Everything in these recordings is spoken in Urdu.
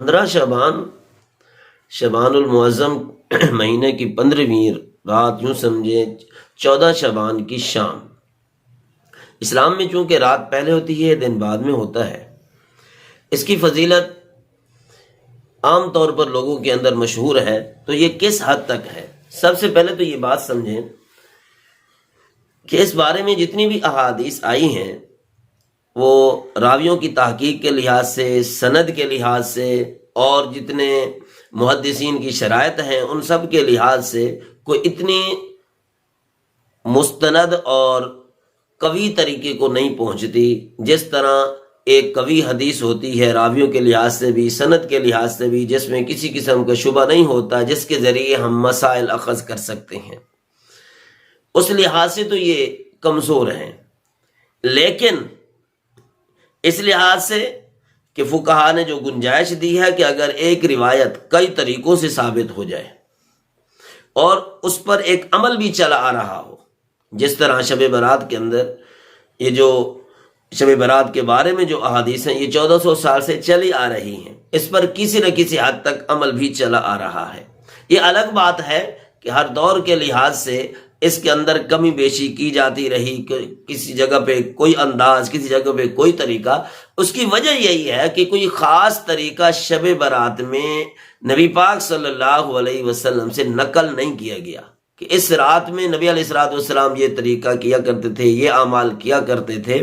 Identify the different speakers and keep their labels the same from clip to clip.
Speaker 1: 15 شعبان المعظم مہینے کی 15ویں رات، یوں سمجھے 14 شعبان کی شام۔ اسلام میں چونکہ رات پہلے ہوتی ہے، دن بعد میں ہوتا ہے، اس کی فضیلت عام طور پر لوگوں کے اندر مشہور ہے۔ تو یہ کس حد تک ہے؟ سب سے پہلے تو یہ بات سمجھیں کہ اس بارے میں جتنی بھی احادیث آئی ہیں وہ راویوں کی تحقیق کے لحاظ سے، سند کے لحاظ سے، اور جتنے محدثین کی شرائط ہیں ان سب کے لحاظ سے کوئی اتنی مستند اور قوی طریقے کو نہیں پہنچتی جس طرح ایک قوی حدیث ہوتی ہے، راویوں کے لحاظ سے بھی، سند کے لحاظ سے بھی، جس میں کسی قسم کا شبہ نہیں ہوتا، جس کے ذریعے ہم مسائل اخذ کر سکتے ہیں۔ اس لحاظ سے تو یہ کمزور ہیں، لیکن اس لحاظ سے کہ فقہا نے جو گنجائش دی ہے کہ اگر ایک روایت کئی طریقوں سے ثابت ہو جائے اور اس پر ایک عمل بھی چلا آ رہا ہو، جس طرح شب برات کے اندر یہ جو شب برات کے بارے میں جو احادیث ہیں یہ 1400 سال سے چلی آ رہی ہیں، اس پر کسی نہ کسی حد تک عمل بھی چلا آ رہا ہے۔ یہ الگ بات ہے کہ ہر دور کے لحاظ سے اس کے اندر کمی بیشی کی جاتی رہی، کسی جگہ پہ کوئی انداز، کسی جگہ پہ کوئی طریقہ۔ اس کی وجہ یہی ہے کہ کوئی خاص طریقہ شب برات میں نبی پاک صلی اللہ علیہ وسلم سے نقل نہیں کیا گیا کہ اس رات میں نبی علیہ الصلوۃ والسلام یہ طریقہ کیا کرتے تھے، یہ اعمال کیا کرتے تھے۔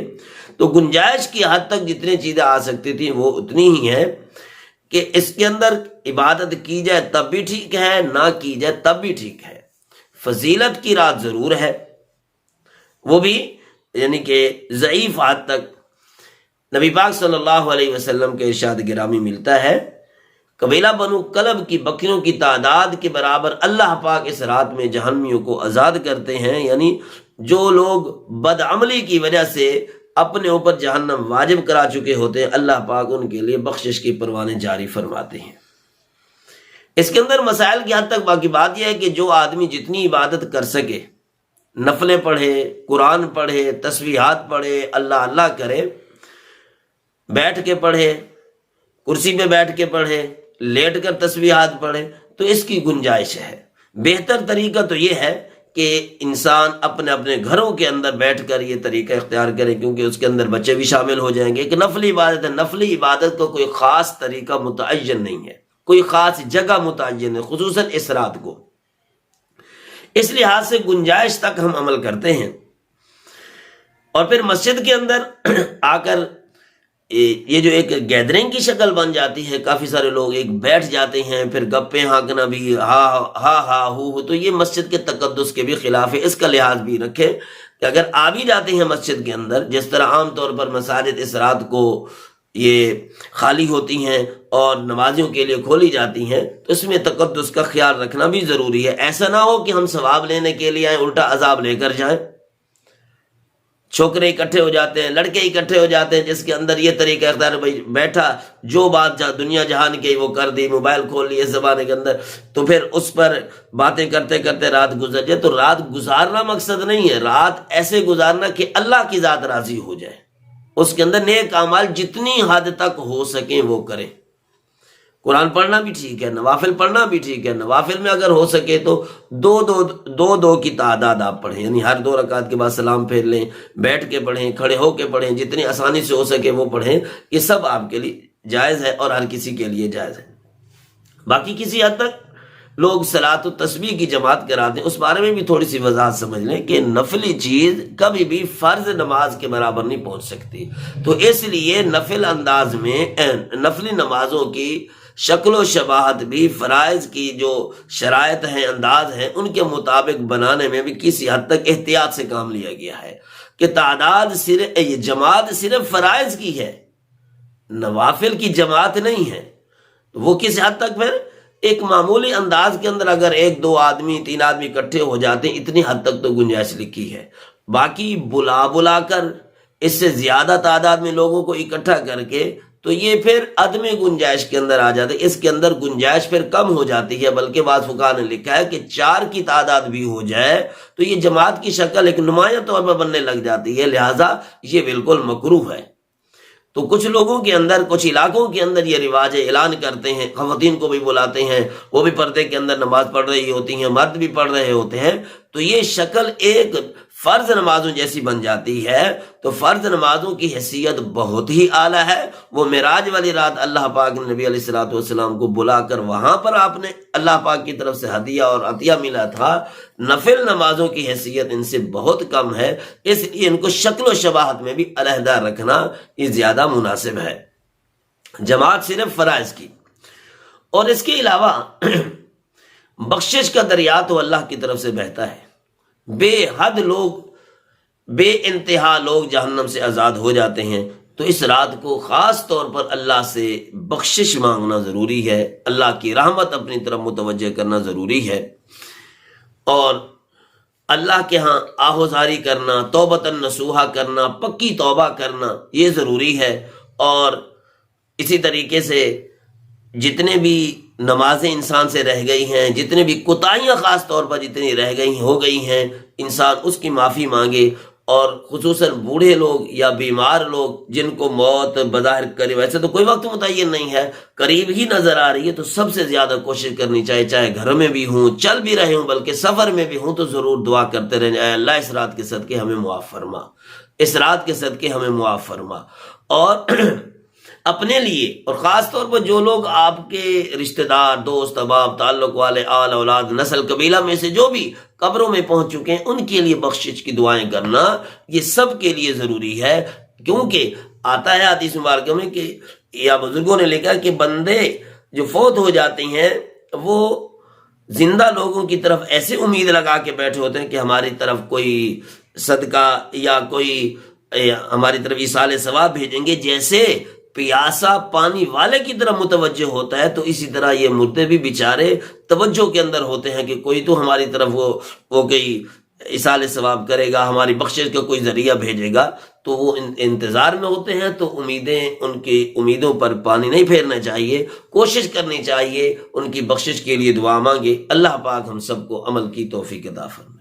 Speaker 1: تو گنجائش کی حد تک جتنی چیزیں آ سکتی تھیں وہ اتنی ہی ہیں کہ اس کے اندر عبادت کی جائے تب بھی ٹھیک ہے، نہ کی جائے تب بھی ٹھیک ہے۔ فضیلت کی رات ضرور ہے، وہ بھی یعنی کہ ضعیف حد تک نبی پاک صلی اللہ علیہ وسلم کے ارشاد گرامی ملتا ہے، قبیلہ بنو کلب کی بکریوں کی تعداد کے برابر اللہ پاک اس رات میں جہنمیوں کو آزاد کرتے ہیں۔ یعنی جو لوگ بدعملی کی وجہ سے اپنے اوپر جہنم واجب کرا چکے ہوتے ہیں، اللہ پاک ان کے لیے بخشش کی پروانے جاری فرماتے ہیں۔ اس کے اندر مسائل کی حد تک باقی بات یہ ہے کہ جو آدمی جتنی عبادت کر سکے، نفلیں پڑھے، قرآن پڑھے، تسبیحات پڑھے، اللہ اللہ کرے، بیٹھ کے پڑھے، کرسی پہ بیٹھ کے پڑھے، لیٹ کر تسبیحات پڑھے، تو اس کی گنجائش ہے۔ بہتر طریقہ تو یہ ہے کہ انسان اپنے اپنے گھروں کے اندر بیٹھ کر یہ طریقہ اختیار کرے، کیونکہ اس کے اندر بچے بھی شامل ہو جائیں گے۔ ایک نفلی عبادت ہے، نفلی عبادت کا کوئی خاص طریقہ متعین نہیں ہے، کوئی خاص جگہ متعین ہے، خصوصاً اس رات کو۔ اس لحاظ سے گنجائش تک ہم عمل کرتے ہیں، اور پھر مسجد کے اندر آ کر یہ جو ایک گیدرنگ کی شکل بن جاتی ہے، کافی سارے لوگ ایک بیٹھ جاتے ہیں، پھر گپیں ہانکنا بھی، ہا ہا ہا ہو، تو یہ مسجد کے تقدس کے بھی خلاف ہے۔ اس کا لحاظ بھی رکھیں کہ اگر آ بھی جاتے ہیں مسجد کے اندر، جس طرح عام طور پر مساجد اس رات کو یہ خالی ہوتی ہیں اور نمازیوں کے لیے کھولی جاتی ہیں، تو اس میں تقدس کا خیال رکھنا بھی ضروری ہے۔ ایسا نہ ہو کہ ہم ثواب لینے کے لیے آئیں، الٹا عذاب لے کر جائیں۔ چھوکرے اکٹھے ہو جاتے ہیں، لڑکے اکٹھے ہو جاتے ہیں، جس کے اندر یہ طریقہ اختیار، بھائی بیٹھا جو بات دنیا جہان کی وہ کر دی، موبائل کھول لی اس زمانے کے اندر، تو پھر اس پر باتیں کرتے کرتے رات گزر جائے۔ تو رات گزارنا مقصد نہیں ہے، رات ایسے گزارنا کہ اللہ کی ذات راضی ہو جائے، اس کے اندر نیک اعمال جتنی حد تک ہو سکیں وہ کریں۔ قرآن پڑھنا بھی ٹھیک ہے، نوافل پڑھنا بھی ٹھیک ہے، نوافل میں اگر ہو سکے تو دو کی تعداد آپ پڑھیں، یعنی ہر 2 رکعت کے بعد سلام پھیر لیں، بیٹھ کے پڑھیں، کھڑے ہو کے پڑھیں، جتنی آسانی سے ہو سکے وہ پڑھیں۔ یہ سب آپ کے لیے جائز ہے اور ہر کسی کے لیے جائز ہے۔ باقی کسی حد تک لوگ صلاۃ و تسبیح کی جماعت کراتے ہیں، اس بارے میں بھی تھوڑی سی وضاحت سمجھ لیں کہ نفلی چیز کبھی بھی فرض نماز کے برابر نہیں پہنچ سکتی۔ تو اس لیے نفل انداز میں نفلی نمازوں کی شکل و شباہت بھی فرائض کی جو شرائط ہیں، انداز ہیں، ان کے مطابق بنانے میں بھی کسی حد تک احتیاط سے کام لیا گیا ہے کہ تعداد صرف یہ جماعت صرف فرائض کی ہے، نوافل کی جماعت نہیں ہے۔ تو وہ کسی حد تک پھر ایک معمولی انداز کے اندر اگر 1 2 آدمی 3 آدمی اکٹھے ہو جاتے ہیں، اتنی حد تک تو گنجائش لکھی ہے۔ باقی بلا کر اس سے زیادہ تعداد میں لوگوں کو اکٹھا کر کے تو یہ پھر عدم گنجائش کے اندر آ جاتے، اس کے اندر گنجائش پھر کم ہو جاتی ہے۔ بلکہ بعض فقہا نے لکھا ہے کہ 4 کی تعداد بھی ہو جائے تو یہ جماعت کی شکل ایک نمایاں طور پر بننے لگ جاتی ہے، لہٰذا یہ بالکل مکروہ ہے۔ تو کچھ لوگوں کے اندر، کچھ علاقوں کے اندر یہ رواج ہے، اعلان کرتے ہیں، خواتین کو بھی بلاتے ہیں، وہ بھی پردے کے اندر نماز پڑھ رہی ہوتی ہیں، مرد بھی پڑھ رہے ہوتے ہیں، تو یہ شکل ایک فرض نمازوں جیسی بن جاتی ہے۔ تو فرض نمازوں کی حیثیت بہت ہی اعلیٰ ہے۔ وہ معراج والی رات اللہ پاک نے نبی علیہ الصلوۃ والسلام کو بلا کر وہاں پر آپ نے اللہ پاک کی طرف سے ہدیہ اور عطیہ ملا تھا۔ نفل نمازوں کی حیثیت ان سے بہت کم ہے، اس لیے ان کو شکل و شباہت میں بھی علیحدہ رکھنا یہ زیادہ مناسب ہے۔ جماعت صرف فرائض کی، اور اس کے علاوہ بخشش کا دریا تو اللہ کی طرف سے بہتا ہے۔ بے حد لوگ، بے انتہا لوگ جہنم سے آزاد ہو جاتے ہیں، تو اس رات کو خاص طور پر اللہ سے بخشش مانگنا ضروری ہے، اللہ کی رحمت اپنی طرف متوجہ کرنا ضروری ہے، اور اللہ کے ہاں آہوزاری کرنا، توبۃ نصوحہ کرنا، پکی توبہ کرنا یہ ضروری ہے۔ اور اسی طریقے سے جتنے بھی نمازیں انسان سے رہ گئی ہیں، جتنے بھی کوتاہیاں خاص طور پر جتنی رہ گئی ہو گئی ہیں، انسان اس کی معافی مانگے، اور خصوصاً بوڑھے لوگ یا بیمار لوگ جن کو موت بظاہر قریب، ویسے تو کوئی وقت متعین نہیں ہے، قریب ہی نظر آ رہی ہے، تو سب سے زیادہ کوشش کرنی چاہیے، چاہے گھر میں بھی ہوں، چل بھی رہے ہوں، بلکہ سفر میں بھی ہوں، تو ضرور دعا کرتے رہیں، اے اللہ اس رات کے صدقے ہمیں معاف فرما، اس رات کے صدقے ہمیں معاف فرما۔ اور اپنے لیے، اور خاص طور پر جو لوگ آپ کے رشتہ دار، دوست احباب، تعلق والے، آل اولاد، نسل قبیلہ میں سے جو بھی قبروں میں پہنچ چکے ہیں، ان کے لیے بخشش کی دعائیں کرنا یہ سب کے لیے ضروری ہے، کیونکہ آتا ہے حدیث مبارکہ میں کہ یا بزرگوں نے لکھا کہ بندے جو فوت ہو جاتے ہیں وہ زندہ لوگوں کی طرف ایسے امید لگا کے بیٹھے ہوتے ہیں کہ ہماری طرف کوئی صدقہ یا کوئی ہماری طرف ایصال ثواب بھیجیں گے، جیسے پیاسا پانی والے کی طرح متوجہ ہوتا ہے، تو اسی طرح یہ مردے بھی بیچارے توجہ کے اندر ہوتے ہیں کہ کوئی تو ہماری طرف وہ کوئی ایصال ثواب کرے گا، ہماری بخشش کا کوئی ذریعہ بھیجے گا، تو وہ انتظار میں ہوتے ہیں۔ تو امیدیں، ان کی امیدوں پر پانی نہیں پھیرنا چاہیے، کوشش کرنی چاہیے، ان کی بخشش کے لیے دعا مانگے۔ اللہ پاک ہم سب کو عمل کی توفیق عطا فرمائے۔